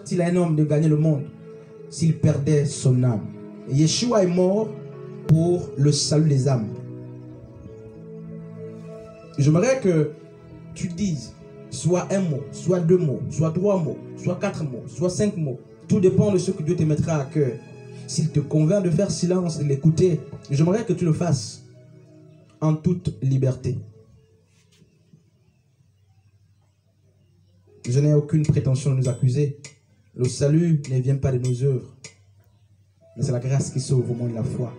Il a un homme de gagner le monde s'il perdait son âme. Et Yeshua est mort pour le salut des âmes. J'aimerais que tu dises soit un mot, soit deux mots, soit trois mots, soit quatre mots, soit cinq mots. Tout dépend de ce que Dieu te mettra à cœur. S'il te convainc de faire silence et de l'écouter, j'aimerais que tu le fasses en toute liberté. Je n'ai aucune prétention de nous accuser. Le salut ne vient pas de nos œuvres, mais c'est la grâce qui sauve au moins de la foi.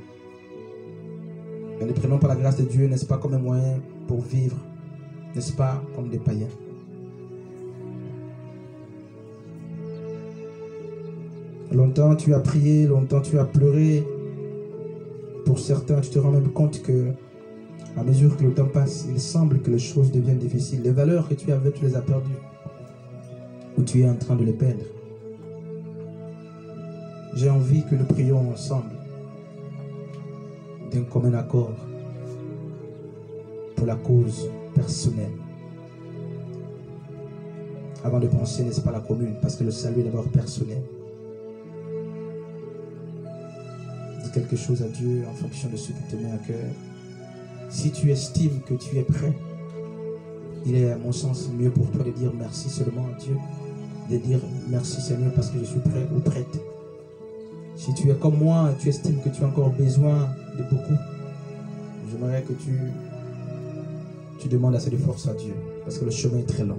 Et ne prenons pas la grâce de Dieu, n'est-ce pas, comme un moyen pour vivre, n'est-ce pas, comme des païens. Longtemps tu as prié, longtemps tu as pleuré. Pour certains, tu te rends même compte que, à mesure que le temps passe, il semble que les choses deviennent difficiles. Les valeurs que tu avais, tu les as perdues. Ou tu es en train de les perdre. J'ai envie que nous prions ensemble d'un commun accord pour la cause personnelle. Avant de penser, n'est-ce pas, à la commune, parce que le salut est d'abord personnel. Dis quelque chose à Dieu en fonction de ce qui te met à cœur. Si tu estimes que tu es prêt, il est à mon sens mieux pour toi de dire merci seulement à Dieu, de dire merci Seigneur parce que je suis prêt ou prête. Si tu es comme moi et tu estimes que tu as encore besoin de beaucoup, j'aimerais que tu demandes assez de force à Dieu, parce que le chemin est très long.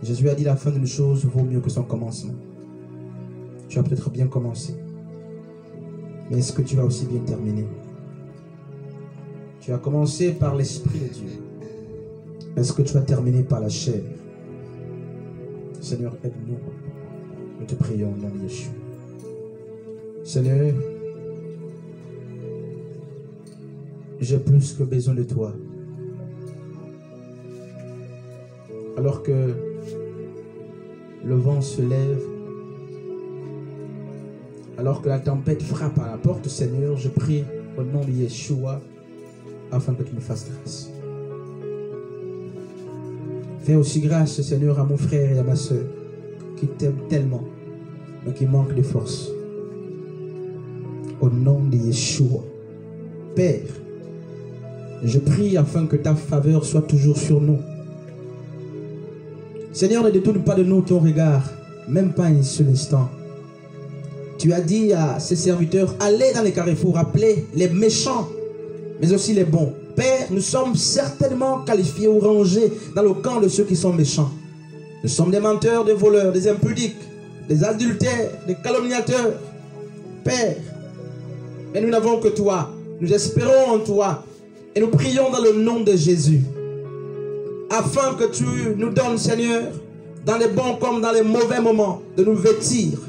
Jésus a dit la fin d'une chose vaut mieux que son commencement. Tu as peut-être bien commencé, mais est-ce que tu vas aussi bien terminer? Tu as commencé par l'Esprit de Dieu. Est-ce que tu vas terminer par la chair? Seigneur, aide-nous. Nous te prions dans Yeshua. Seigneur, j'ai plus que besoin de toi. Alors que le vent se lève, alors que la tempête frappe à la porte, Seigneur, je prie au nom de Yeshua afin que tu me fasses grâce. Fais aussi grâce, Seigneur, à mon frère et à ma soeur qui t'aiment tellement, mais qui manquent de force. Au nom de Yeshua. Père, je prie afin que ta faveur soit toujours sur nous. Seigneur, ne détourne pas de nous ton regard, même pas un seul instant. Tu as dit à ces serviteurs, allez dans les carrefours, appelez les méchants, mais aussi les bons. Père, nous sommes certainement qualifiés ou rangés dans le camp de ceux qui sont méchants. Nous sommes des menteurs, des voleurs, des impudiques, des adultères, des calomniateurs. Père, mais nous n'avons que toi. Nous espérons en toi. Et nous prions dans le nom de Jésus. Afin que tu nous donnes, Seigneur, dans les bons comme dans les mauvais moments, de nous vêtir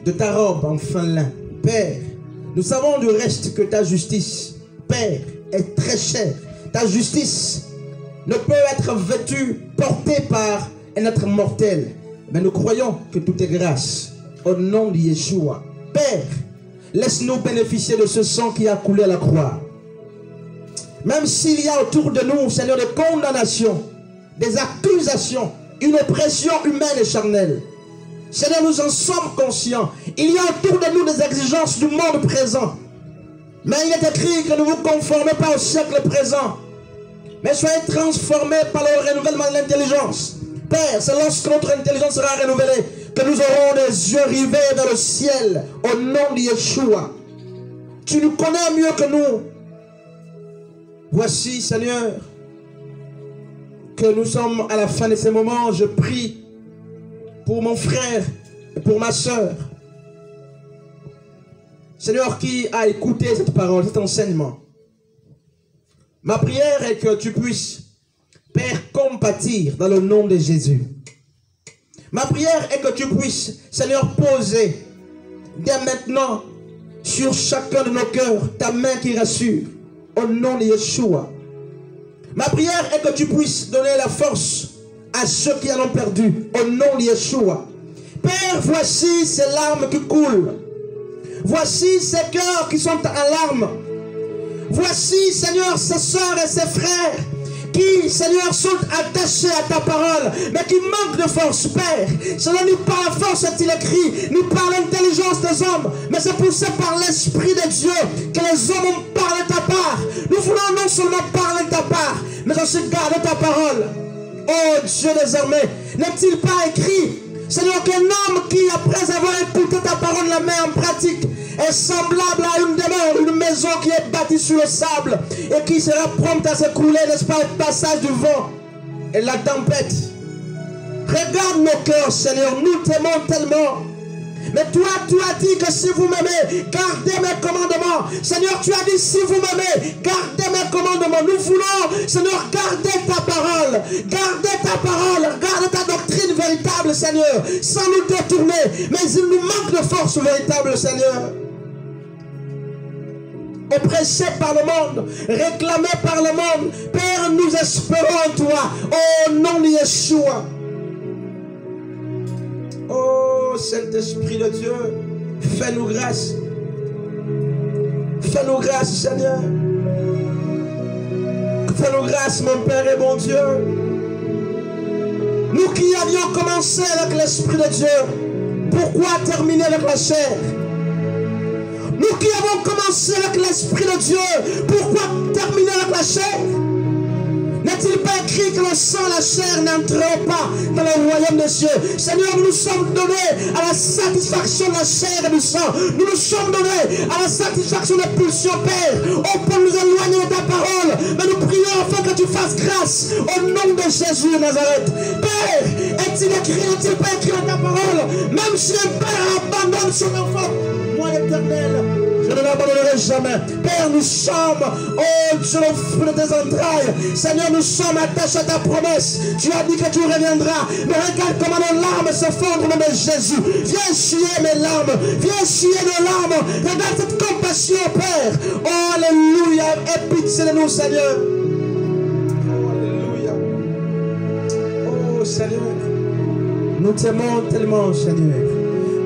de ta robe en fin lin. Père, nous savons du reste que ta justice, Père, est très chère. Ta justice ne peut être vêtue, portée par un être mortel. Mais nous croyons que tout est grâce. Au nom de Yeshua. Père, laisse-nous bénéficier de ce sang qui a coulé à la croix. Même s'il y a autour de nous, Seigneur, des condamnations, des accusations, une oppression humaine et charnelle. Seigneur, nous en sommes conscients. Il y a autour de nous des exigences du monde présent. Mais il est écrit que ne vous conformez pas au siècle présent, mais soyez transformés par le renouvellement de l'intelligence. Père, c'est lorsque notre intelligence sera renouvelée que nous aurons les yeux rivés vers le ciel au nom de Yeshua. Tu nous connais mieux que nous. Voici, Seigneur, que nous sommes à la fin de ces moments. Je prie pour mon frère et pour ma soeur. Seigneur, qui a écouté cette parole, cet enseignement. Ma prière est que tu puisses, Père, compatir dans le nom de Jésus. Ma prière est que tu puisses, Seigneur, poser dès maintenant sur chacun de nos cœurs ta main qui rassure. Au nom de Yeshua. Ma prière est que tu puisses donner la force à ceux qui en ont perdu. Au nom de Yeshua. Père, voici ces larmes qui coulent. Voici ces cœurs qui sont en larmes. Voici, Seigneur, ces sœurs et ces frères qui, Seigneur, sont attachés à ta parole, mais qui manquent de force, Père. Ce n'est ni par la force, est-il écrit, ni par l'intelligence des hommes, mais c'est poussé par l'Esprit de Dieu que les hommes ont parlé de ta part. Nous voulons non seulement parler de ta part, mais aussi garder ta parole. Oh Dieu des armées, n'est-il pas écrit, Seigneur, qu'un homme qui, après avoir écouté ta parole, la met en pratique, est semblable à une demeure, une maison qui est bâtie sur le sable et qui sera prompte à s'écrouler, n'est-ce pas, au passage du vent et la tempête. Regarde nos cœurs, Seigneur, nous t'aimons tellement. Mais toi, tu as dit que si vous m'aimez, gardez mes commandements. Seigneur, tu as dit si vous m'aimez, gardez mes commandements. Nous voulons, Seigneur, garder ta parole. Garder ta parole. Garder ta doctrine véritable, Seigneur. Sans nous détourner. Mais il nous manque de force véritable, Seigneur. Oppressés par le monde, réclamés par le monde. Père, nous espérons en toi. Au nom de Yeshua. Oh Saint-Esprit de Dieu, fais-nous grâce. Fais-nous grâce, Seigneur. Fais-nous grâce, mon Père et mon Dieu. Nous qui avions commencé avec l'Esprit de Dieu, pourquoi terminer avec la chair? Nous qui avons commencé avec l'Esprit de Dieu, pourquoi terminer avec la chair? N'est-il pas écrit que le sang et la chair n'entreront pas dans le royaume des cieux? Seigneur, nous nous sommes donnés à la satisfaction de la chair et du sang. Nous nous sommes donnés à la satisfaction des pulsions, Père. On peut nous éloigner de ta parole, mais nous prions afin que tu fasses grâce au nom de Jésus de Nazareth. Père, est-il écrit, n'est-il pas écrit dans ta parole? Même si un père abandonne son enfant, moi l'Éternel, je ne l'abandonnerai jamais. Père, nous sommes, oh Dieu, le fruit de tes entrailles. Seigneur, nous sommes attachés à ta promesse. Tu as dit que tu reviendras. Mais regarde comment nos larmes se fondent au nom de Jésus. Viens essuyer mes larmes. Viens essuyer nos larmes. Regarde cette compassion, Père. Oh, alléluia. Aie pitié de nous, Seigneur. Oh, alléluia. Oh, Seigneur. Nous t'aimons tellement, Seigneur.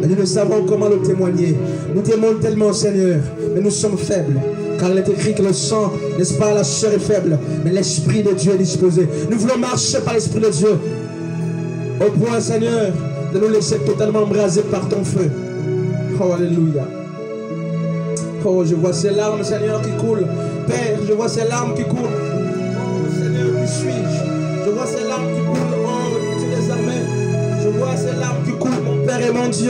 Mais nous ne savons comment le témoigner. Nous t'aimons tellement, Seigneur, mais nous sommes faibles. Car il est écrit que le sang, n'est-ce pas, la chair est faible, mais l'Esprit de Dieu est disposé. Nous voulons marcher par l'Esprit de Dieu. Au point, Seigneur, de nous laisser totalement embrasés par ton feu. Oh, alléluia. Oh, je vois ces larmes, Seigneur, qui coulent. Père, je vois ces larmes qui coulent. Oh, Seigneur, qui suis-je? Je vois ces larmes qui coulent. Oh, tu les armées. Je vois ces larmes qui coulent, mon Père et mon Dieu,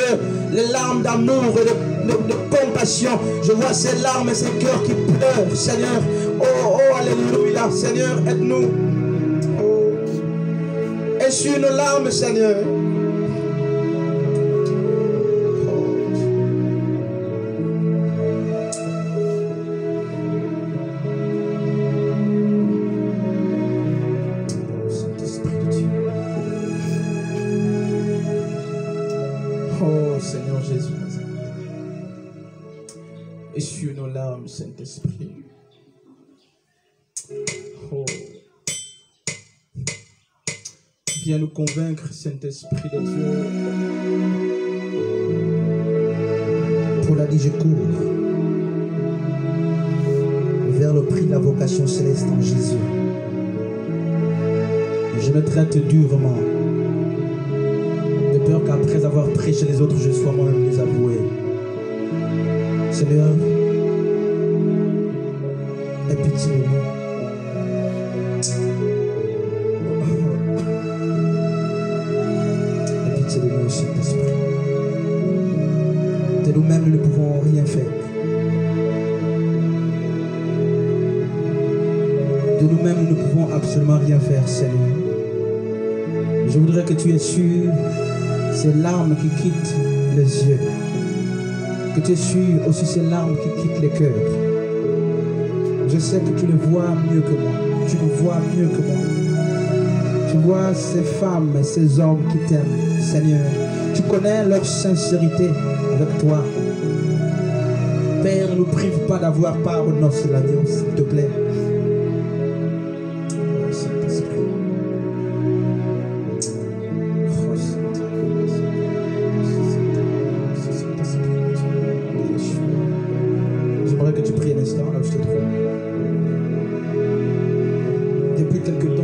les larmes d'amour et de compassion. Je vois ces larmes et ces cœurs qui pleurent, Seigneur. Oh, oh, alléluia, Seigneur, aide-nous. Oh. Essuie nos larmes, Seigneur. Essuie nos larmes, Saint-Esprit. Oh. Viens nous convaincre, Saint-Esprit de Dieu. Pour la vie, je cours vers le prix de la vocation céleste en Jésus. Je me traite durement, de peur qu'après avoir prêché les autres, je sois moi-même désavoué. Seigneur, aie pitié de nous. Aie pitié de nous, Saint-Esprit. De nous-mêmes, nous ne pouvons rien faire. De nous-mêmes, nous ne pouvons absolument rien faire, Seigneur. Je voudrais que tu essuies ces larmes qui quittent les yeux. Que tu essuies aussi ces larmes qui quittent les cœurs. Je sais que tu le vois mieux que moi. Tu le vois mieux que moi. Tu vois ces femmes et ces hommes qui t'aiment, Seigneur. Tu connais leur sincérité avec toi. Père, ne nous prive pas d'avoir part aux noces de l'agneau, s'il te plaît. Depuis quelque temps,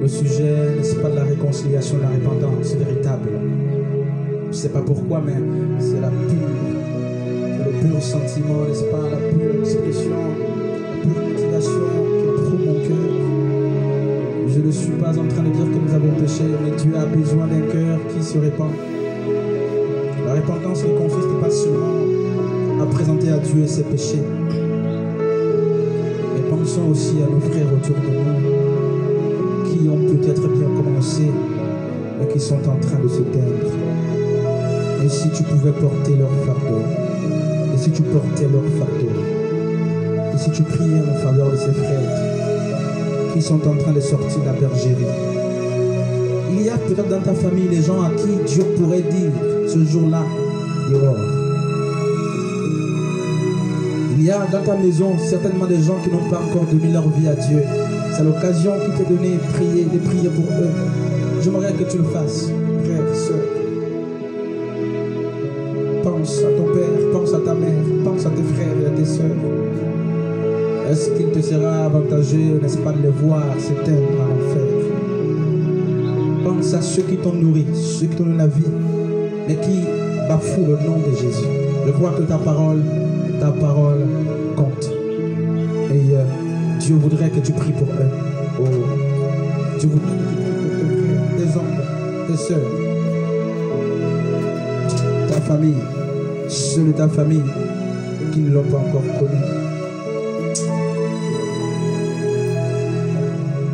Le sujet, n'est-ce pas, de la réconciliation, de la repentance véritable. Je ne sais pas pourquoi, mais c'est le pur sentiment, n'est-ce pas, la pure expression, la pure motivation qui trouve mon cœur. Je ne suis pas en train de dire que nous avons péché, mais Dieu a besoin d'un cœur qui se répand. La repentance ne consiste pas seulement à présenter à Dieu ses péchés, mais pensons aussi à nos frères autour de nous qui ont peut-être bien commencé, mais qui sont en train de se perdre. Et si tu pouvais porter leur fardeau, et si tu portais leur fardeau, et si tu priais en faveur de ces frères qui sont en train de sortir de la bergerie. Il y a peut-être dans ta famille des gens à qui Dieu pourrait dire ce jour-là, dehors. Il y a dans ta maison certainement des gens qui n'ont pas encore donné leur vie à Dieu. C'est l'occasion qui t'est donnée de prier pour eux. J'aimerais que tu le fasses, frère, soeur. Pense à ton père, pense à ta mère, pense à tes frères et à tes sœurs. Est-ce qu'il te sera avantageux, n'est-ce pas, de les voir s'éteindre à l'enfer? Pense à ceux qui t'ont nourri, ceux qui t'ont donné la vie, mais qui bafouent le nom de Jésus. Je crois que ta parole compte. Et Dieu voudrait que tu pries pour eux. Oh. Dieu voudrait que tu pries pour tes frères, tes hommes, tes sœurs, ta famille, ceux de ta famille qui ne l'ont pas encore connu.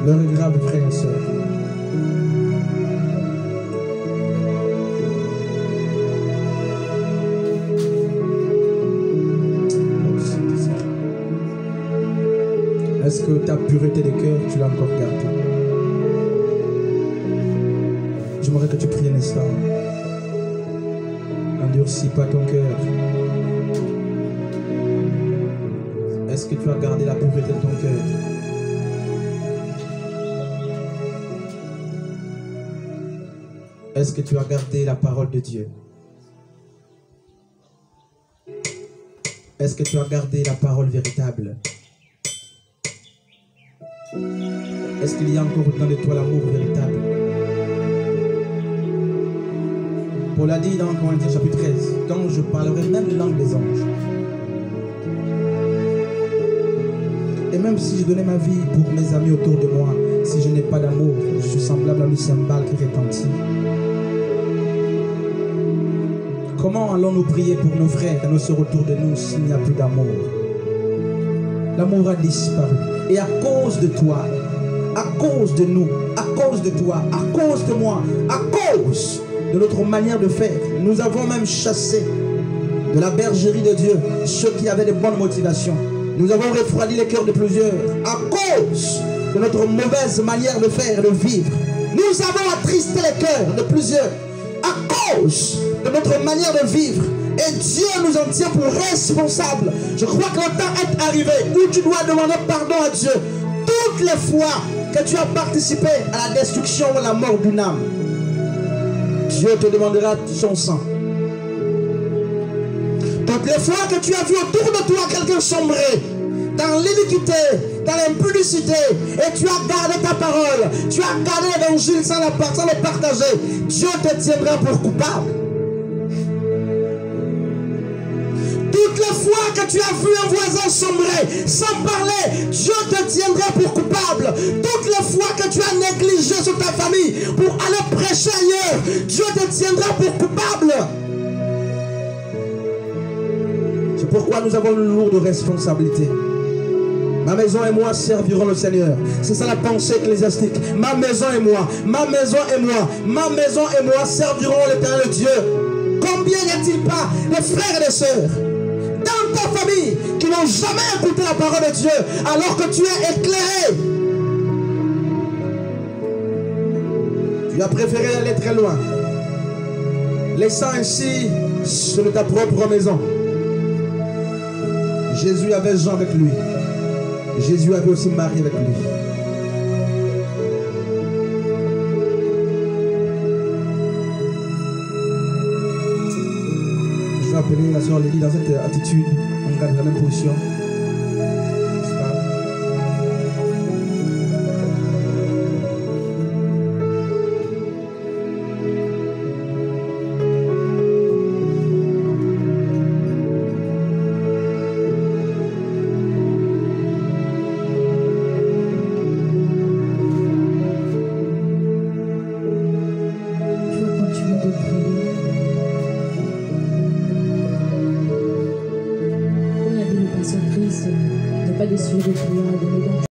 Leur est grave, frères et sœurs. Est-ce que ta pureté de cœur, tu l'as encore gardée? J'aimerais que tu pries un instant. N'endurcis pas ton cœur. Est-ce que tu as gardé la pureté de ton cœur? Est-ce que tu as gardé la parole de Dieu? Est-ce que tu as gardé la parole véritable? Est-ce qu'il y a encore au-dedans de toi l'amour véritable? Paul a dit dans Corinthiens chapitre 13, quand je parlerai même la langue des anges, et même si je donnais ma vie pour mes amis autour de moi, si je n'ai pas d'amour, je suis semblable à un cymbale qui retentit. Comment allons-nous prier pour nos frères et nos sœurs autour de nous s'il n'y a plus d'amour? L'amour a disparu. Et à cause de toi, à cause de nous, à cause de toi, à cause de moi, à cause de notre manière de faire, nous avons même chassé de la bergerie de Dieu ceux qui avaient de bonnes motivations. Nous avons refroidi les cœurs de plusieurs à cause de notre mauvaise manière de faire et de vivre. Nous avons attristé les cœurs de plusieurs à cause de notre manière de vivre. Et Dieu nous en tient pour responsables. Je crois que le temps est arrivé où tu dois demander pardon à Dieu toutes les fois que tu as participé à la destruction ou à la mort d'une âme. Dieu te demandera son sang. Toutes les fois que tu as vu autour de toi quelqu'un sombrer dans l'iniquité, dans l'impudicité, et tu as gardé ta parole, tu as gardé l'évangile sans le partager, Dieu te tiendra pour coupable. Toutes les fois que tu as vu un voisin sombrer sans parler, Dieu te tiendra pour coupable. Toutes les fois que tu as négligé sur ta famille pour aller prêcher ailleurs, Dieu te tiendra pour coupable. C'est pourquoi nous avons une lourde responsabilité. Ma maison et moi servirons le Seigneur. C'est ça la pensée ecclésiastique. Ma maison et moi, ma maison et moi, ma maison et moi servirons l'Éternel Dieu. Combien n'y a-t-il pas de frères et de sœurs dans ta famille qui n'ont jamais écouté la parole de Dieu alors que tu es éclairé? Tu as préféré aller très loin, laissant ainsi sur ta propre maison. Jésus avait Jean avec lui. Jésus avait aussi Marie avec lui. Je vais appeler la soeur Lily dans cette attitude. On garde la même position. pas déçu de prier à donner.